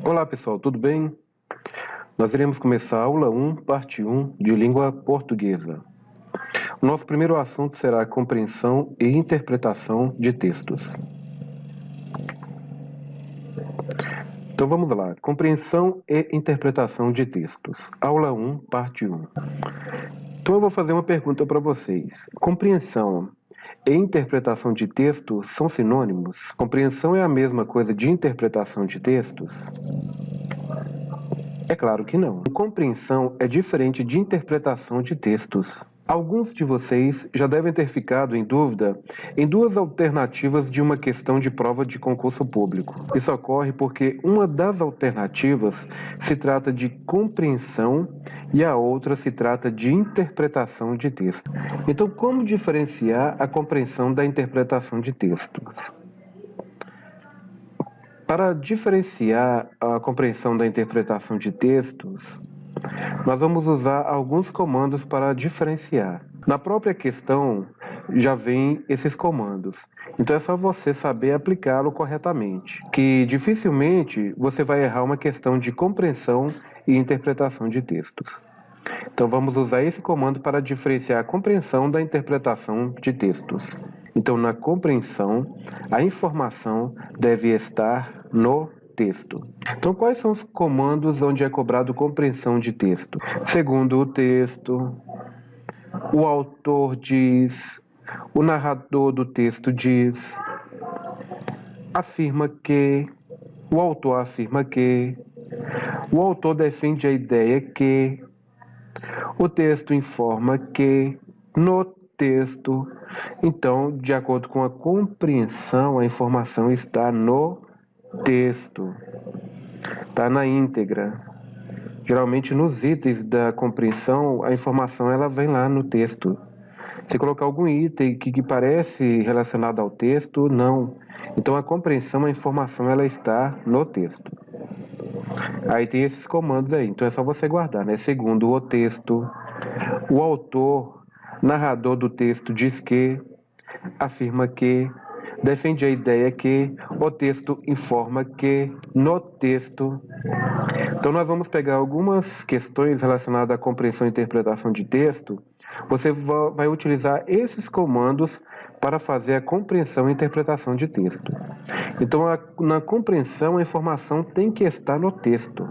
Olá pessoal, tudo bem? Nós iremos começar a aula 1, parte 1 de língua portuguesa. O nosso primeiro assunto será a compreensão e interpretação de textos. Então vamos lá, compreensão e interpretação de textos. Aula 1, parte 1. Então eu vou fazer uma pergunta para vocês. Compreensão e interpretação de texto são sinônimos? Compreensão é a mesma coisa de interpretação de textos? É claro que não. Compreensão é diferente de interpretação de textos. Alguns de vocês já devem ter ficado em dúvida em duas alternativas de uma questão de prova de concurso público. Isso ocorre porque uma das alternativas se trata de compreensão e a outra se trata de interpretação de texto. Então, como diferenciar a compreensão da interpretação de textos? Para diferenciar a compreensão da interpretação de textos, nós vamos usar alguns comandos para diferenciar. Na própria questão já vem esses comandos, então é só você saber aplicá-lo corretamente, que dificilmente você vai errar uma questão de compreensão e interpretação de textos. Então vamos usar esse comando para diferenciar a compreensão da interpretação de textos. Então, na compreensão, a informação deve estar no texto. Então, quais são os comandos onde é cobrado compreensão de texto? Segundo o texto, o autor diz, o narrador do texto diz, afirma que, o autor afirma que, o autor defende a ideia que, o texto informa que, no texto. Então, de acordo com a compreensão, a informação está no texto, está na íntegra. Geralmente, nos itens da compreensão, a informação ela vem lá no texto. Se colocar algum item que parece relacionado ao texto, não. Então, a compreensão, a informação, ela está no texto. Aí tem esses comandos aí, então é só você guardar, né? Segundo o texto, o autor, narrador do texto diz que, afirma que, defende a ideia que, o texto informa que, no texto. Então nós vamos pegar algumas questões relacionadas à compreensão e interpretação de texto. Você vai utilizar esses comandos para fazer a compreensão e interpretação de texto. Então, na compreensão, a informação tem que estar no texto.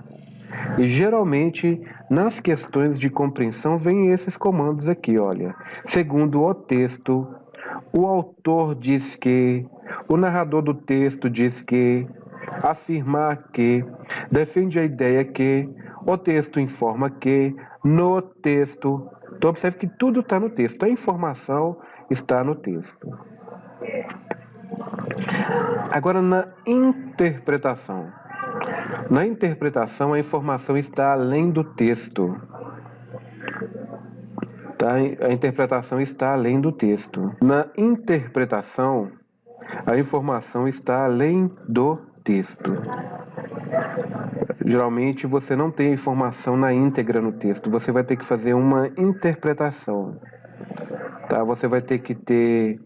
E geralmente, nas questões de compreensão, vem esses comandos aqui, olha. Segundo o texto, o autor diz que, o narrador do texto diz que, afirmar que, defende a ideia que, o texto informa que, no texto. Então, observe que tudo está no texto, a informação está no texto. Agora, na interpretação. Na interpretação, a informação está além do texto. Tá? A interpretação está além do texto. Na interpretação, a informação está além do texto. Geralmente, você não tem a informação na íntegra no texto. Você vai ter que fazer uma interpretação. Tá? Você vai ter que ter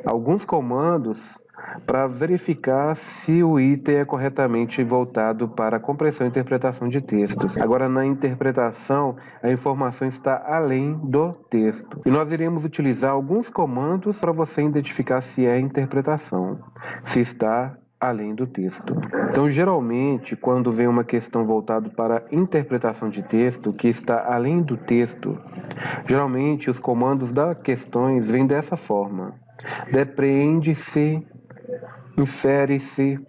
alguns comandos para verificar se o item é corretamente voltado para a compreensão e interpretação de textos. Agora, na interpretação, a informação está além do texto. E nós iremos utilizar alguns comandos para você identificar se é interpretação, se está além do texto. Então, geralmente, quando vem uma questão voltada para a interpretação de texto, que está além do texto, geralmente os comandos das questões vêm dessa forma. Depreende-se, infere-se,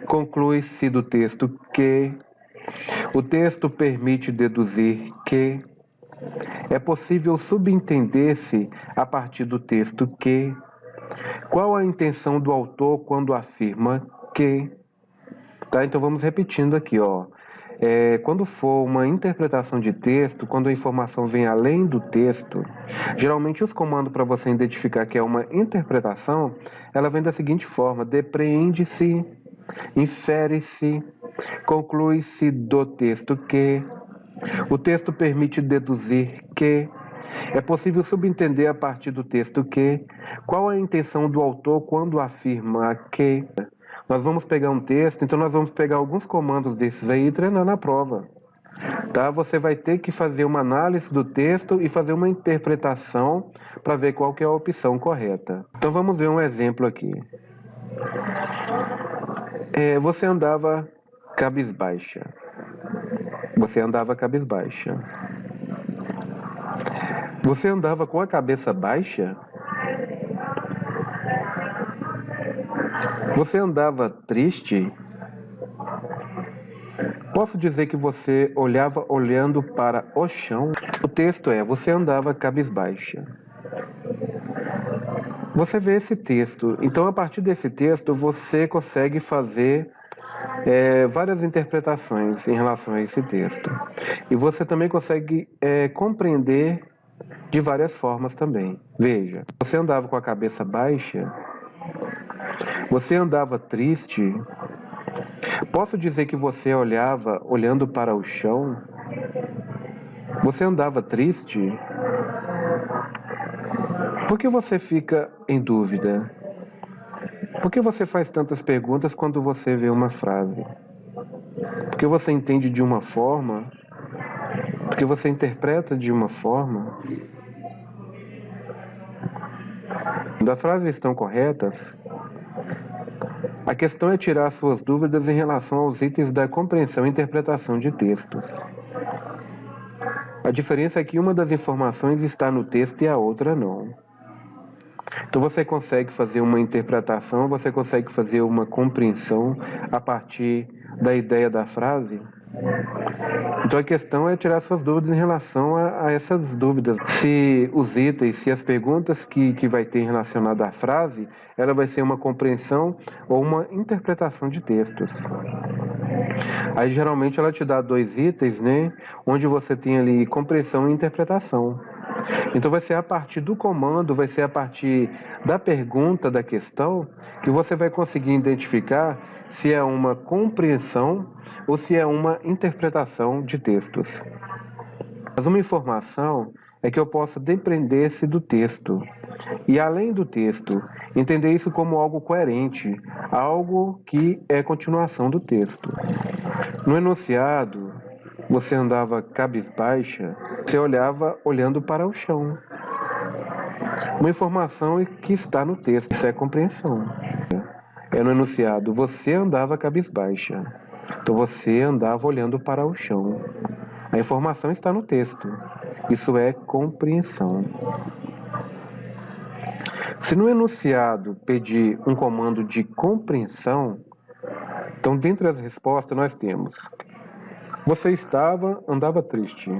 conclui-se do texto que, o texto permite deduzir que, é possível subentender-se a partir do texto que, qual a intenção do autor quando afirma que, tá? Então vamos repetindo aqui, ó. Quando for uma interpretação de texto, quando a informação vem além do texto, geralmente os comandos para você identificar que é uma interpretação, ela vem da seguinte forma: depreende-se, infere-se, conclui-se do texto que, o texto permite deduzir que, é possível subentender a partir do texto que, qual a intenção do autor quando afirma que, Nós vamos pegar um texto, então nós vamos pegar alguns comandos desses aí e treinar na prova. Tá? Você vai ter que fazer uma análise do texto e fazer uma interpretação para ver qual que é a opção correta. Então vamos ver um exemplo aqui. Você andava cabisbaixa. Você andava cabisbaixa. Você andava com a cabeça baixa? Você andava triste? Posso dizer que você olhava olhando para o chão? O texto é: você andava cabisbaixa. Você vê esse texto, então a partir desse texto você consegue fazer várias interpretações em relação a esse texto. E você também consegue compreender de várias formas também. Veja, você andava com a cabeça baixa? Você andava triste? Posso dizer que você olhava olhando para o chão? Você andava triste? Por que você fica em dúvida? Por que você faz tantas perguntas quando você vê uma frase? Porque você entende de uma forma? Porque você interpreta de uma forma? Quando as frases estão corretas, a questão é tirar suas dúvidas em relação aos itens da compreensão e interpretação de textos. A diferença é que uma das informações está no texto e a outra não. Então você consegue fazer uma interpretação, você consegue fazer uma compreensão a partir da ideia da frase. Então a questão é tirar suas dúvidas em relação a essas dúvidas. Se os itens, se as perguntas que vai ter relacionada à frase, ela vai ser uma compreensão ou uma interpretação de textos. Aí geralmente ela te dá 2 itens, né? Onde você tem ali compreensão e interpretação. Então vai ser a partir do comando, vai ser a partir da pergunta, da questão, que você vai conseguir identificar se é uma compreensão ou se é uma interpretação de textos. Mas uma informação é que eu possa depender-se do texto. E além do texto, entender isso como algo coerente, algo que é continuação do texto. No enunciado, você andava cabisbaixa, você olhava olhando para o chão. Uma informação que está no texto, isso é compreensão. No enunciado, você andava cabisbaixa. Então você andava olhando para o chão. A informação está no texto. Isso é compreensão. Se no enunciado pedir um comando de compreensão, então dentre as respostas nós temos: você andava triste.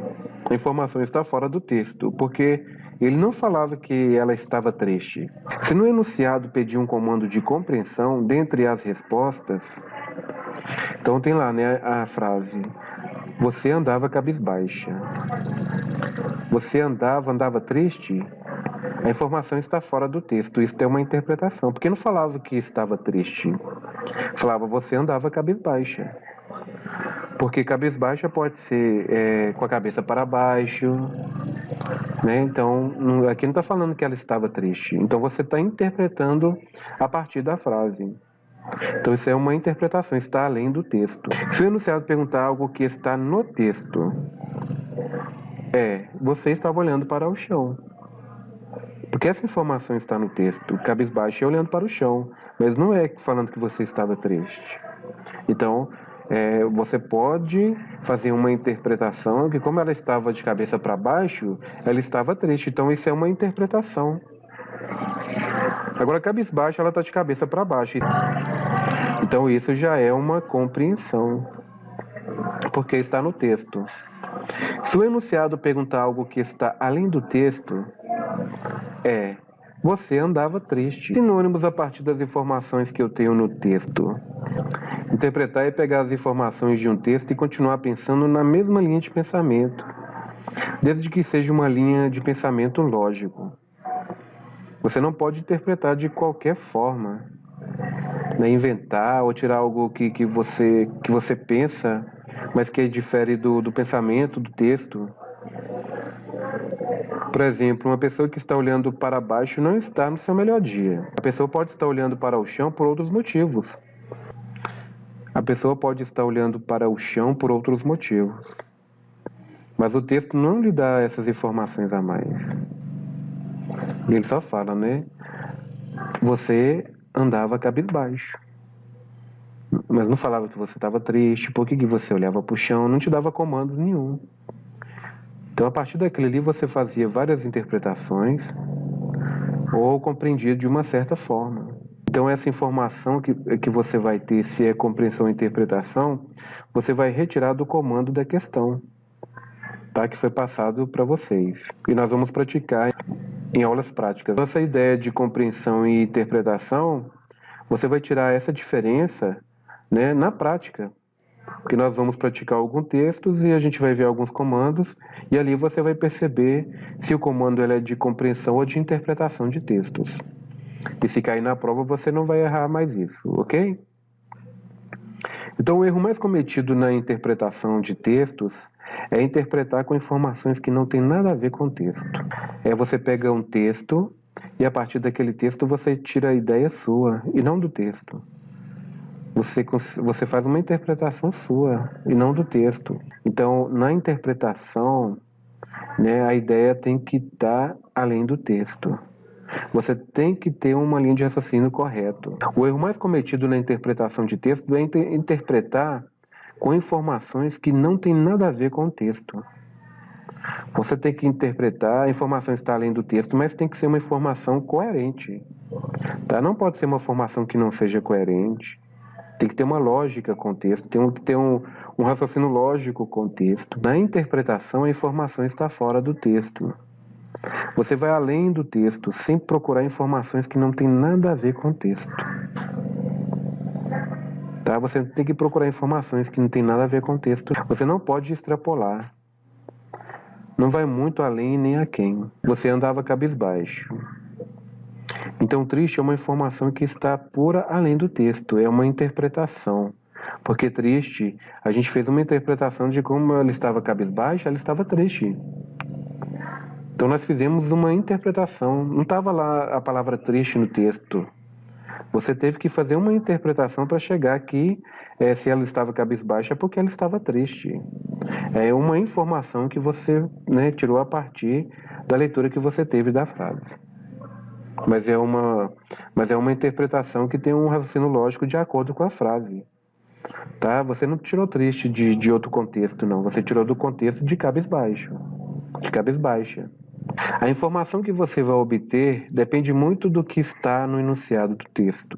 A informação está fora do texto, porque ele não falava que ela estava triste. Se no enunciado pedir um comando de compreensão, dentre as respostas, então tem lá, né, a frase: você andava cabisbaixa. Você andava triste? A informação está fora do texto. Isso é uma interpretação, porque não falava que estava triste. Falava: você andava cabisbaixa. Porque cabisbaixa pode ser com a cabeça para baixo, né? Então, aqui não está falando que ela estava triste. Então, você está interpretando a partir da frase. Então, isso é uma interpretação, está além do texto. Se o enunciado perguntar algo que está no texto, você estava olhando para o chão. Porque essa informação está no texto. Cabisbaixo é olhando para o chão, mas não é falando que você estava triste. Então, você pode fazer uma interpretação que, como ela estava de cabeça para baixo, ela estava triste. Então, isso é uma interpretação. Agora, cabisbaixo, ela está de cabeça para baixo. Então, isso já é uma compreensão, porque está no texto. Se o enunciado perguntar algo que está além do texto, você andava triste. Sinônimos a partir das informações que eu tenho no texto. Interpretar é pegar as informações de um texto e continuar pensando na mesma linha de pensamento, desde que seja uma linha de pensamento lógico. Você não pode interpretar de qualquer forma, né? Inventar ou tirar algo que você pensa, mas que difere do pensamento, do texto. Por exemplo, uma pessoa que está olhando para baixo não está no seu melhor dia. A pessoa pode estar olhando para o chão por outros motivos. pessoa pode estar olhando para o chão por outros motivos, mas o texto não lhe dá essas informações a mais. Ele só fala, né? Você andava cabisbaixo, mas não falava que você estava triste, por que você olhava para o chão, não te dava comandos nenhum. Então, a partir daquele ali, você fazia várias interpretações ou compreendia de uma certa forma. Então, essa informação que você vai ter, se é compreensão ou interpretação, você vai retirar do comando da questão, tá? Que foi passado para vocês. E nós vamos praticar em aulas práticas. Essa ideia de compreensão e interpretação, você vai tirar essa diferença, né, na prática. Porque nós vamos praticar alguns textos e a gente vai ver alguns comandos e ali você vai perceber se o comando ele é de compreensão ou de interpretação de textos. E se cair na prova, você não vai errar mais isso, ok? Então, o erro mais cometido na interpretação de textos é interpretar com informações que não tem nada a ver com o texto. É você pega um texto e a partir daquele texto você tira a ideia sua e não do texto. Você faz uma interpretação sua e não do texto. Então, na interpretação, né, a ideia tem que estar além do texto. Você tem que ter uma linha de raciocínio correto. O erro mais cometido na interpretação de textos é interpretar com informações que não tem nada a ver com o texto. Você tem que interpretar, a informação está além do texto, mas tem que ser uma informação coerente. Tá? Não pode ser uma informação que não seja coerente. Tem que ter uma lógica com o texto, tem que ter um raciocínio lógico com o texto. Na interpretação, a informação está fora do texto. Você vai além do texto, sem procurar informações que não tem nada a ver com o texto. Tá? Você tem que procurar informações que não tem nada a ver com o texto. Você não pode extrapolar. Não vai muito além nem a quem. Você andava cabisbaixo. Então, triste é uma informação que está pura além do texto, é uma interpretação. Porque triste, a gente fez uma interpretação de como ela estava cabisbaixa, ela estava triste. Então, nós fizemos uma interpretação, não estava lá a palavra triste no texto. Você teve que fazer uma interpretação para chegar aqui, se ela estava cabisbaixa, é porque ela estava triste. É uma informação que você, né, tirou a partir da leitura que você teve da frase. Mas é uma interpretação que tem um raciocínio lógico de acordo com a frase. Tá? Você não tirou triste de outro contexto, não. Você tirou do contexto de cabisbaixo, de cabisbaixa. A informação que você vai obter depende muito do que está no enunciado do texto.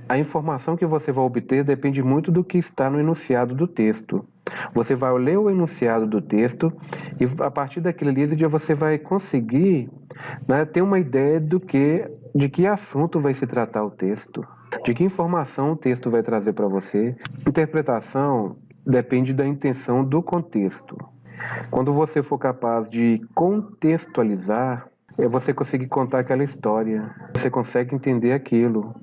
A informação que você vai obter depende muito do que está no enunciado do texto. Você vai ler o enunciado do texto e a partir daquele ali você vai conseguir, né, ter uma ideia de que assunto vai se tratar o texto, de que informação o texto vai trazer para você. Interpretação depende da intenção do contexto. Quando você for capaz de contextualizar, é você conseguir contar aquela história, você consegue entender aquilo,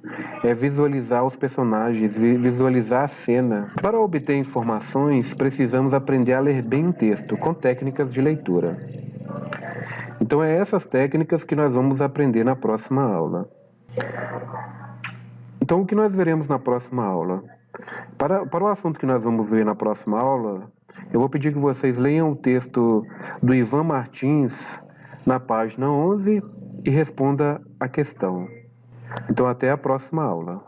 é visualizar os personagens, visualizar a cena. Para obter informações, precisamos aprender a ler bem um texto, com técnicas de leitura. Então é essas técnicas que nós vamos aprender na próxima aula. Então o que nós veremos na próxima aula? Para o assunto que nós vamos ver na próxima aula, eu vou pedir que vocês leiam o texto do Ivan Martins, na página 11, e responda a questão. Então, até a próxima aula.